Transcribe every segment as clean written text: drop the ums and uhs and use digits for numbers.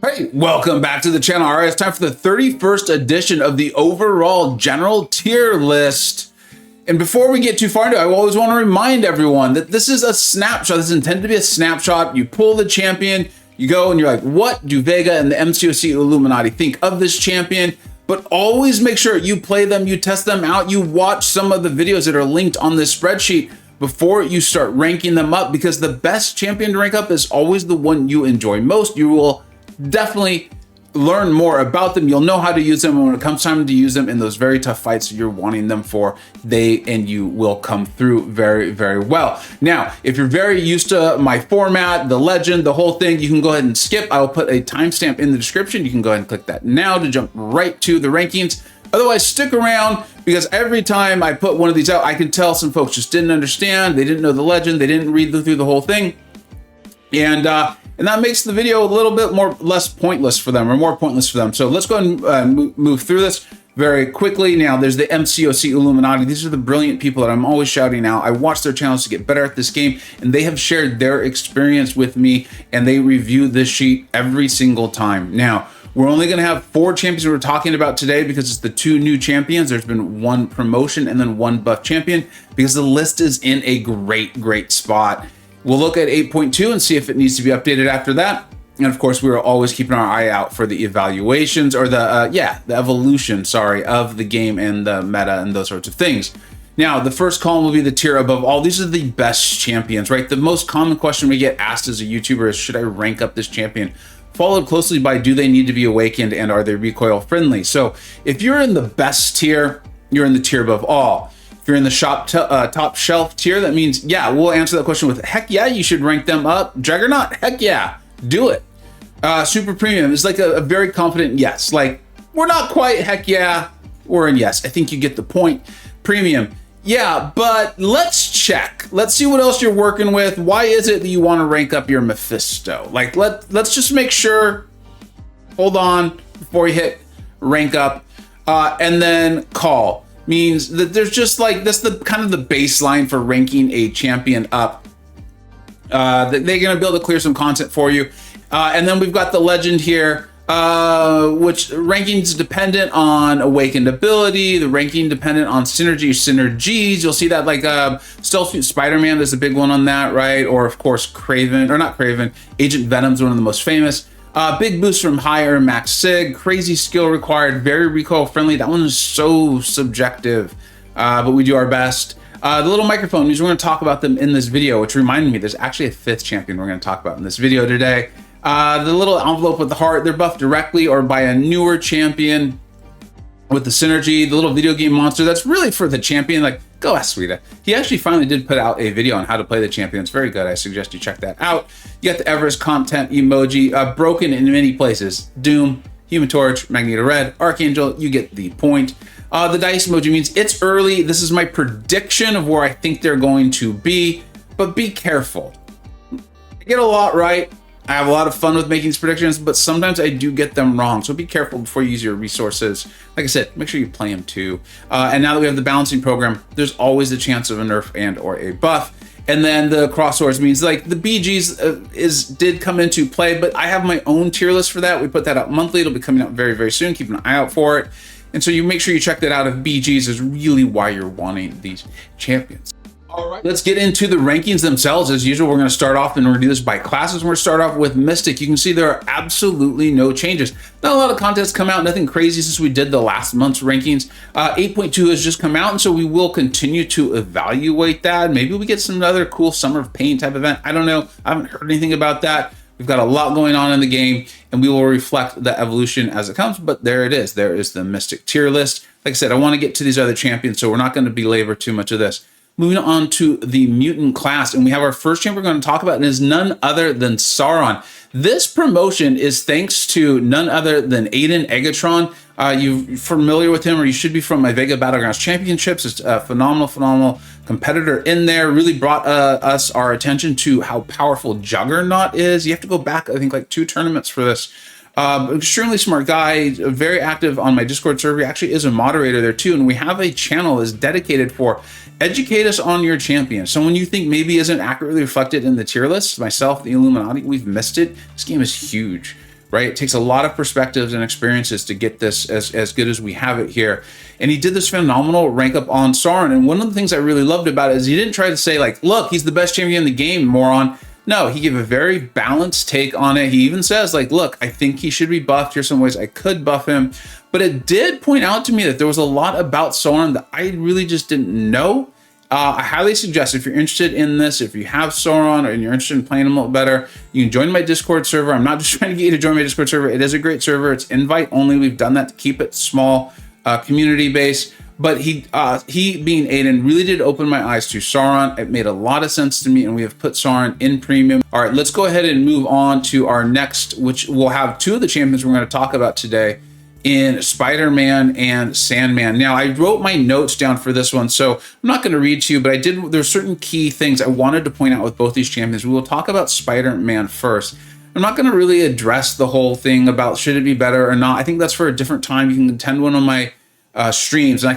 Hey, welcome back to the channel. All right, it's time for the 31st edition of the overall general tier list. And before we get too far into it, I always want to remind everyone that this is a snapshot. This is intended to be a snapshot. You pull the champion, you go and you're like, what do Vega and the MCoC Illuminati think of this champion? But always make sure you play them, you test them out, you watch some of the videos that are linked on this spreadsheet before you start ranking them up, because the best champion to rank up is always the one you enjoy most. You will definitely learn more about them. You'll know how to use them, and when it comes time to use them in those very tough fights you're wanting them for, they and you will come through very, very well. Now, if you're very used to my format, the legend, the whole thing, you can go ahead and skip. I will put a timestamp in the description. You can go ahead and click that now to jump right to the rankings. Otherwise, stick around, because every time I put one of these out, I can tell some folks just didn't understand. They didn't know the legend. They didn't read through the whole thing. And that makes the video a little bit less pointless for them, or more pointless for them. So let's go and move through this very quickly. Now, there's the MCoC Illuminati. These are the brilliant people that I'm always shouting out. I watch their channels to get better at this game, and they have shared their experience with me, and they review this sheet every single time. Now, we're only going to have 4 champions we're talking about today, because it's the 2 new champions. There's been 1 promotion and then 1 buff champion, because the list is in a great spot. We'll look at 8.2 and see if it needs to be updated after that. And of course, we're always keeping our eye out for the evaluations, or the evolution, of the game and the meta and those sorts of things. Now, the first column will be the tier above all. These are the best champions, right? The most common question we get asked as a YouTuber is, should I rank up this champion? Followed closely by, do they need to be awakened, and are they recoil friendly? So if you're in the best tier, you're in the tier above all. If you're in the top shelf tier, that means, yeah, we'll answer that question with, heck yeah, you should rank them up. Juggernaut, heck yeah, do it. Super premium is like a very confident yes. Like, we're not quite heck yeah, we're in yes. I think you get the point. Premium, yeah, but let's check. Let's see what else you're working with. Why is it that you want to rank up your Mephisto? Like, let's just make sure. Hold on before you hit rank up, and then call. Means that there's just like, that's the kind of the baseline for ranking a champion up. They're gonna be able to clear some content for you. And then we've got the legend here, which ranking's dependent on awakened ability, the ranking dependent on synergies. You'll see that like Stealth Suit Spider-Man, there's a big one on that, right? Or of course Craven, or not Craven, Agent Venom's one of the most famous. Big boost from higher max sig, crazy skill required, very recoil friendly. That one is so subjective, but we do our best. The little microphone means we're going to talk about them in this video, which reminded me there's actually a 5th champion we're going to talk about in this video today. The little envelope with the heart, they're buffed directly or by a newer champion with the synergy. The little video game monster, that's really for the champion. Like, go ask Sweeta. He actually finally did put out a video on how to play the champion. It's very good. I suggest you check that out. You got the Everest content emoji, broken in many places. Doom, Human Torch, Magneto Red, Archangel, you get the point. The dice emoji means it's early. This is my prediction of where I think they're going to be, but be careful. I get a lot right. I have a lot of fun with making these predictions, but sometimes I do get them wrong. So be careful before you use your resources. Like I said, make sure you play them too. And now that we have the balancing program, there's always a chance of a nerf and or a buff. And then the crosswords means like the BGs did come into play, but I have my own tier list for that. We put that out monthly. It'll be coming out very, very soon. Keep an eye out for it. And so you make sure you check that out if BGs is really why you're wanting these champions. All right, let's get into the rankings themselves. As usual, we're going to start off, and we're going to do this by classes. We're going to start off with Mystic. You can see there are absolutely no changes. Not a lot of contests come out, nothing crazy since we did the last month's rankings. 8.2 has just come out, and so we will continue to evaluate that. Maybe we get some other cool Summer of Pain type event. I don't know. I haven't heard anything about that. We've got a lot going on in the game, and we will reflect the evolution as it comes, but there it is. There is the Mystic tier list. Like I said, I want to get to these other champions, so we're not going to belabor too much of this. Moving on to the mutant class, and we have our first champion we're going to talk about, and is none other than Sauron. This promotion is thanks to none other than Aiden Egatron. You're familiar with him, or you should be, from my Vega Battlegrounds Championships. It's a phenomenal competitor in there. Really brought us our attention to how powerful Juggernaut is. You have to go back, I think, like 2 tournaments for this. Extremely smart guy, very active on my Discord server. He actually is a moderator there too, and we have a channel that's dedicated for educate us on your champion. Someone you think maybe isn't accurately reflected in the tier list, myself, the Illuminati, we've missed it. This game is huge. right? It takes a lot of perspectives and experiences to get this as good as we have it here. And he did this phenomenal rank up on Sauron. And one of the things I really loved about it is he didn't try to say like, look, he's the best champion in the game, moron. No, he gave a very balanced take on it. He even says like, look, I think he should be buffed. Here's some ways I could buff him. But it did point out to me that there was a lot about Sauron that I really just didn't know. I highly suggest if you're interested in this, if you have Sauron and you're interested in playing him a little better, you can join my Discord server. I'm not just trying to get you to join my Discord server. It is a great server. It's invite only. We've done that to keep it small, community based. But he being Aiden really did open my eyes to Sauron. It made a lot of sense to me, and we have put Sauron in premium. All right, let's go ahead and move on to our next, which we'll have two of the champions we're going to talk about today in Spider-Man and Sandman. Now, I wrote my notes down for this one, so I'm not going to read to you, but there's certain key things I wanted to point out with both these champions. We will talk about Spider-Man first. I'm not going to really address the whole thing about should it be better or not. I think that's for a different time. You can attend one of my streams, and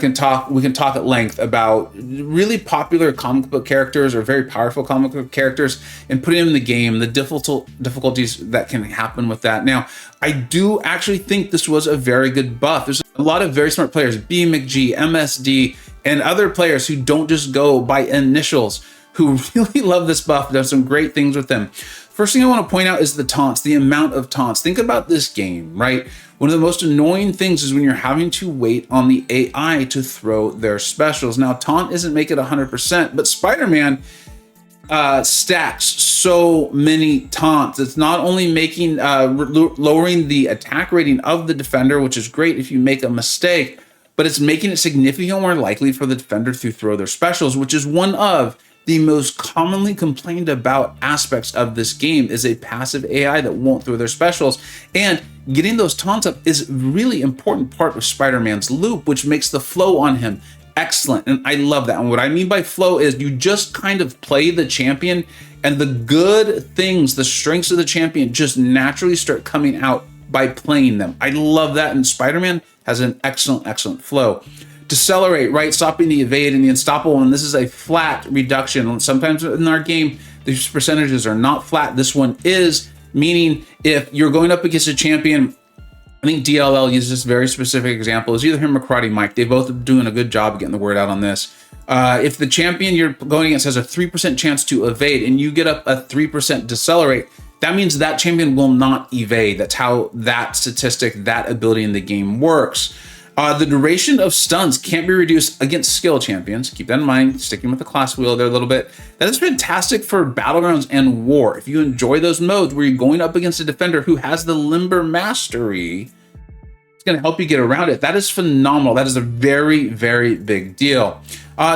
we can talk at length about really popular comic book characters or very powerful comic book characters and putting them in the game, the difficulties that can happen with that. Now, I do actually think this was a very good buff. There's a lot of very smart players, BMcG, MSD, and other players who don't just go by initials, who really love this buff, done some great things with them. First thing I want to point out is the taunts, the amount of taunts. Think about this game, right? One of the most annoying things is when you're having to wait on the AI to throw their specials. Now, taunt isn't make it 100%, but Spider-Man stacks so many taunts. It's not only making lowering the attack rating of the defender, which is great if you make a mistake, but it's making it significantly more likely for the defender to throw their specials, which is one of the most commonly complained about aspects of this game is a passive AI that won't throw their specials. And getting those taunts up is a really important part of Spider-Man's loop, which makes the flow on him excellent. And I love that. And what I mean by flow is you just kind of play the champion and the good things, the strengths of the champion just naturally start coming out by playing them. I love that. And Spider-Man has an excellent flow. Decelerate, right? Stopping the evade and the unstoppable. And this is a flat reduction. Sometimes in our game, these percentages are not flat. This one is, meaning if you're going up against a champion, I think DLL uses this very specific example. It's either him or Karate Mike. They both are doing a good job of getting the word out on this. If the champion you're going against has a 3% chance to evade and you get up a 3% decelerate, that means that champion will not evade. That's how that statistic, that ability in the game works. The duration of stuns can't be reduced against skill champions. Keep that in mind, sticking with the class wheel there a little bit. That is fantastic for Battlegrounds and War. If you enjoy those modes where you're going up against a defender who has the Limber Mastery, it's going to help you get around it. That is phenomenal. That is a very big deal.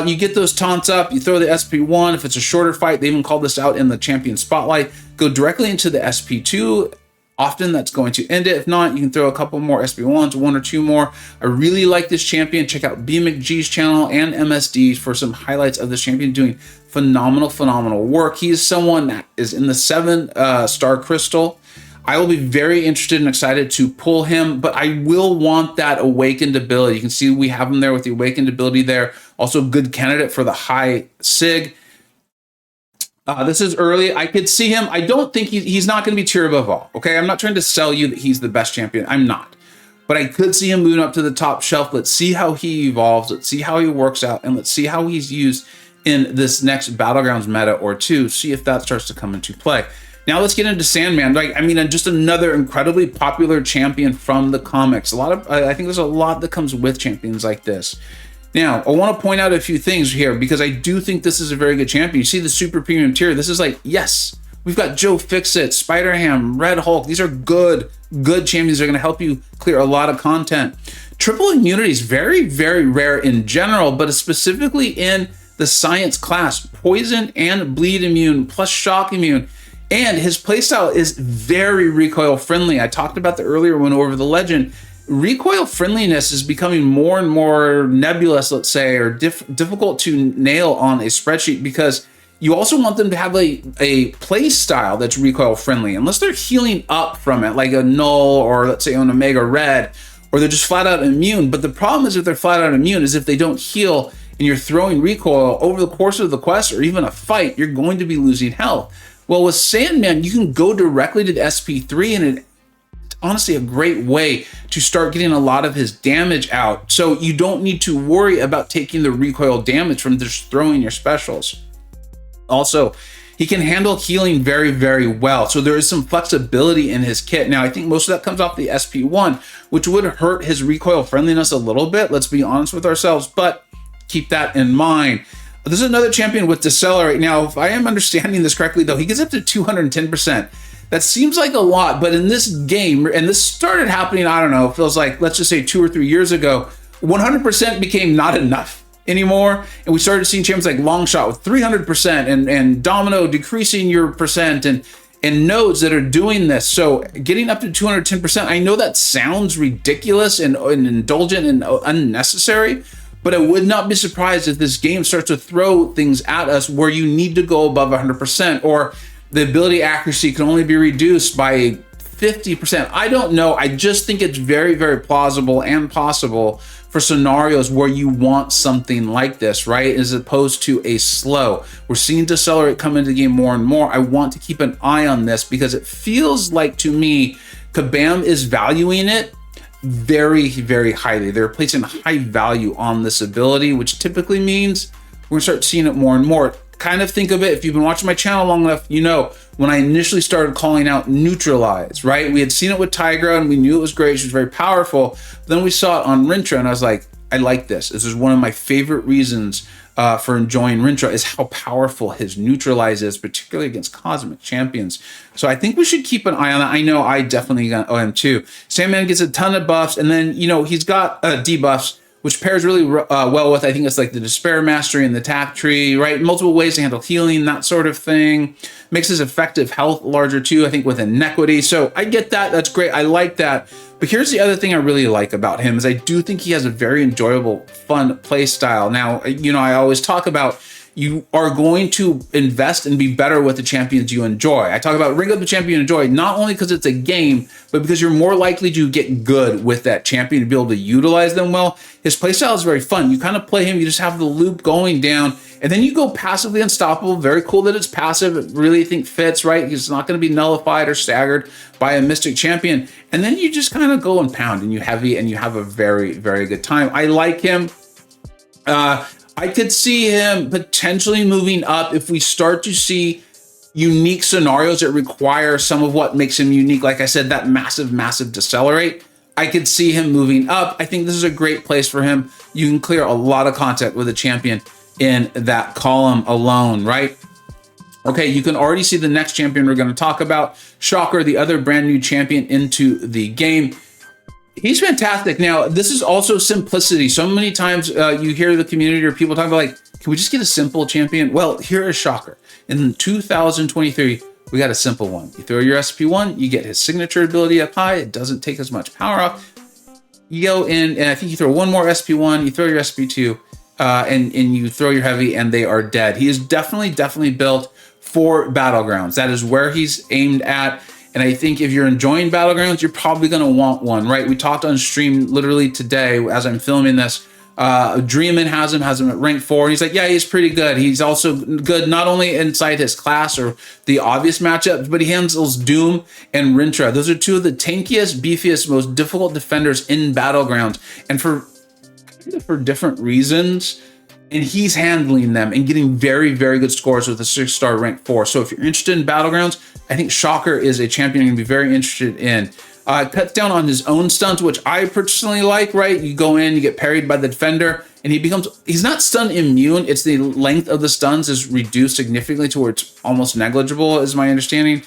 You get those taunts up, you throw the SP1. If it's a shorter fight, they even call this out in the champion spotlight. Go directly into the SP2. Often that's going to end it. If not, you can throw a couple more SP1s, one or two more. I really like this champion. Check out BMcG's channel and MSD for some highlights of this champion doing phenomenal work. He is someone that is in the 7-star crystal. I will be very interested and excited to pull him, but I will want that awakened ability. You can see we have him there with the awakened ability there. Also good candidate for the high SIG. This is early. I could see him. I don't think he's not going to be tier above all. Okay, I'm not trying to sell you that he's the best champion. I'm not. But I could see him moving up to the top shelf. Let's see how he evolves. Let's see how he works out. And let's see how he's used in this next Battlegrounds meta or two. See if that starts to come into play. Now let's get into Sandman. Like, I mean, just another incredibly popular champion from the comics. I think there's a lot that comes with champions like this. Now, I want to point out a few things here because I do think this is a very good champion. You see the super premium tier. This is like, yes, we've got Joe Fixit, Spider-Ham, Red Hulk. These are good champions. They're going to help you clear a lot of content. Triple immunity is very rare in general, but specifically in the science class, poison and bleed immune plus shock immune. And his playstyle is very recoil friendly. I talked about the earlier one over the legend. Recoil friendliness is becoming more and more nebulous, let's say, or difficult to nail on a spreadsheet because you also want them to have a play style that's recoil friendly, unless they're healing up from it, like a Null or let's say an Omega Red, or they're just flat out immune. But the problem is if they're flat out immune is if they don't heal and you're throwing recoil over the course of the quest or even a fight, you're going to be losing health. Well, with Sandman, you can go directly to the SP3 and it honestly a great way to start getting a lot of his damage out. So you don't need to worry about taking the recoil damage from just throwing your specials. Also, he can handle healing very, very well. So there is some flexibility in his kit. Now, I think most of that comes off the SP1, which would hurt his recoil friendliness a little bit. Let's be honest with ourselves, but keep that in mind. This is another champion with Decelerate. Now, if I am understanding this correctly, though, he gets up to 210%. That seems like a lot, but in this game, and this started happening, I don't know, it feels like, let's just say 2 or 3 years ago, 100% became not enough anymore, and we started seeing champions like Longshot with 300% and Domino decreasing your percent, and nodes that are doing this. So getting up to 210%, I know that sounds ridiculous and indulgent and unnecessary, but I would not be surprised if this game starts to throw things at us where you need to go above 100%, or the ability accuracy can only be reduced by 50%. I don't know. I just think it's very, very plausible and possible for scenarios where you want something like this, right? As opposed to a slow. We're seeing Decelerate come into the game more and more. I want to keep an eye on this because it feels like, to me, Kabam is valuing it very, very highly. They're placing high value on this ability, which typically means we're gonna start seeing it more and more. Kind of think of it, if you've been watching my channel long enough, you know, when I initially started calling out Neutralize, right? We had seen it with Tigra and we knew it was great. She was very powerful. But then we saw it on Rintra and I was like, I like this. This is one of my favorite reasons for enjoying Rintra, is how powerful his Neutralize is, particularly against Cosmic Champions. So I think we should keep an eye on that. I know I definitely am too. Sandman gets a ton of buffs, and then, you know, he's got debuffs, which pairs really well with, I think it's like the Despair Mastery and the Tap Tree, right? Multiple ways to handle healing, that sort of thing. Makes his effective health larger too, I think, with Inequity. So I get that, that's great, I like that. But here's the other thing I really like about him, is I do think he has a very enjoyable, fun play style. Now, you know, I always talk about, you are going to invest and be better with the champions you enjoy. I talk about ring up the champion you enjoy, not only because it's a game, but because you're more likely to get good with that champion, to be able to utilize them well. His playstyle is very fun. You kind of play him, you just have the loop going down, and then you go passively unstoppable. Very cool that it's passive. It really, I think, fits, right? He's not going to be nullified or staggered by a Mystic champion. And then you just kind of go and pound, and you heavy, and you have a very, very good time. I like him. I could see him potentially moving up if we start to see unique scenarios that require some of what makes him unique. Like I said, that massive, massive Decelerate. I could see him moving up. I think this is a great place for him. You can clear a lot of content with a champion in that column alone, right? Okay, you can already see the next champion we're going to talk about. Shocker, the other brand new champion into the game. He's fantastic. Now, this is also simplicity. So many times you hear the community or people talking about, like, can we just get a simple champion? Well, here is Shocker. In 2023, we got a simple one. You throw your SP1, you get his signature ability up high. It doesn't take as much power off. You go in, and I think you throw one more SP1, you throw your SP2, and you throw your heavy, and they are dead. He is definitely built for Battlegrounds. That is where he's aimed at. And I think if you're enjoying Battlegrounds, you're probably going to want one, right? We talked on stream literally today as I'm filming this. Dreamin has him at rank 4. And he's like, yeah, he's pretty good. He's also good not only inside his class or the obvious matchups, but he handles Doom and Rintra. Those are two of the tankiest, beefiest, most difficult defenders in Battlegrounds. And for different reasons, and he's handling them and getting very, very good scores with a 6-star rank 4. So if you're interested in Battlegrounds, I think Shocker is a champion you're gonna be very interested in. Cuts down on his own stunts, which I personally like, right? You go in, you get parried by the defender, and he's not stun immune. It's the length of the stuns is reduced significantly to where it's almost negligible, is my understanding.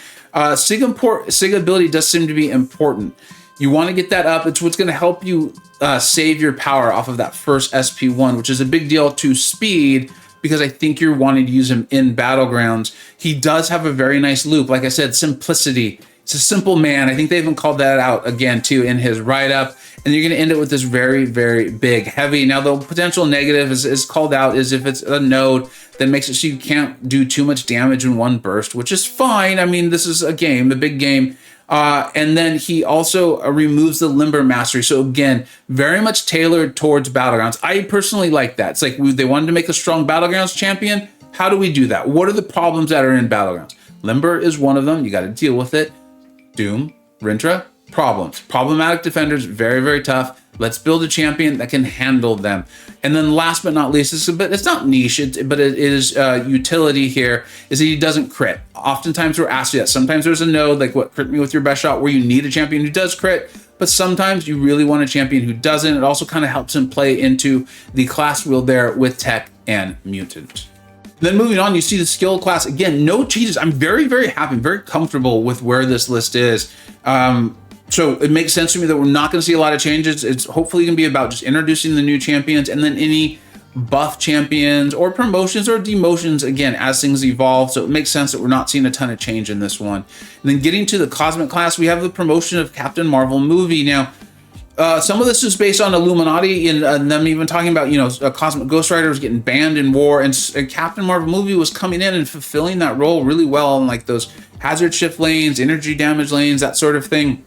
Sig ability does seem to be important. You want to get that up. It's what's going to help you save your power off of that first SP1, which is a big deal to speed, because I think you're wanting to use him in Battlegrounds. He does have a very nice loop. Like I said, simplicity. It's a simple man. I think they even called that out again too in his write-up. And you're going to end it with this very, very big heavy. Now, the potential negative is called out is if it's a node that makes it so you can't do too much damage in one burst, which is fine. I mean, this is a game, a big game. And then he also removes the Limber Mastery. So again, very much tailored towards Battlegrounds. I personally like that. It's like they wanted to make a strong Battlegrounds champion. How do we do that? What are the problems that are in Battlegrounds? Limber is one of them. You got to deal with it. Doom, Rintra, problems. Problematic defenders, very, very tough. Let's build a champion that can handle them. And then last but not least, it's not niche, but it is utility here, is that he doesn't crit. Oftentimes we're asked that. Sometimes there's a node, like what, crit me with your best shot, where you need a champion who does crit, but sometimes you really want a champion who doesn't. It also kind of helps him play into the class wheel there with Tech and Mutant. Then moving on, you see the skill class. Again, no changes. I'm very, very happy, very comfortable with where this list is. So it makes sense to me that we're not going to see a lot of changes. It's hopefully going to be about just introducing the new champions and then any buff champions or promotions or demotions, again, as things evolve. So it makes sense that we're not seeing a ton of change in this one. And then getting to the Cosmic class, we have the promotion of Captain Marvel movie. Now, some of this is based on Illuminati and them even talking about, you know, Cosmic Ghost Rider was getting banned in war, and Captain Marvel movie was coming in and fulfilling that role really well in like those hazard shift lanes, energy damage lanes, that sort of thing.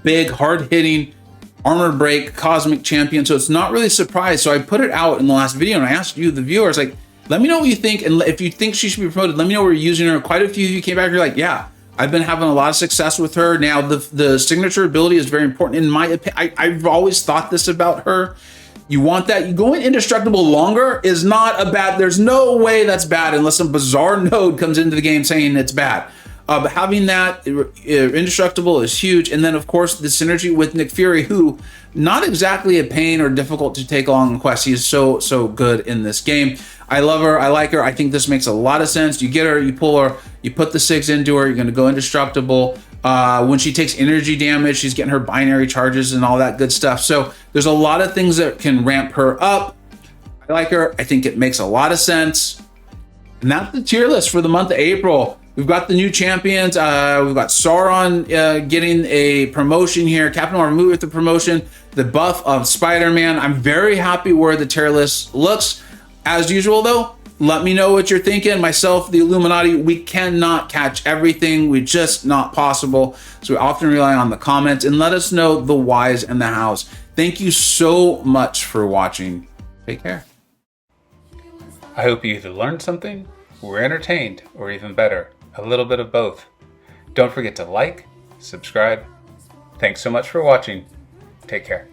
Big, hard-hitting, armor break, cosmic champion. So it's not really a surprise. So I put it out in the last video and I asked you, the viewers, like, let me know what you think. And if you think she should be promoted, let me know we're using her. Quite a few of you came back, you're like, yeah, I've been having a lot of success with her. Now, the signature ability is very important. In my opinion, I've always thought this about her. You want that. You going indestructible longer is not a bad, there's no way that's bad unless some bizarre node comes into the game saying it's bad. But having that indestructible is huge. And then, of course, the synergy with Nick Fury, who not exactly a pain or difficult to take along in quests. He's so good in this game. I love her. I like her. I think this makes a lot of sense. You get her, you pull her, you put the 6 into her, you're going to go indestructible. When she takes energy damage, she's getting her binary charges and all that good stuff. So there's a lot of things that can ramp her up. I like her. I think it makes a lot of sense. And that's the tier list for the month of April. We've got the new champions. We've got Sauron getting a promotion here. Captain Marvel movie with the promotion. The buff of Spider-Man. I'm very happy where the tier list looks. As usual, though, let me know what you're thinking. Myself, the Illuminati, we cannot catch everything. We're just not possible. So we often rely on the comments. And let us know the whys and the hows. Thank you so much for watching. Take care. I hope you either learned something, were entertained, or even better, a little bit of both. Don't forget to like, subscribe. Thanks so much for watching. Take care.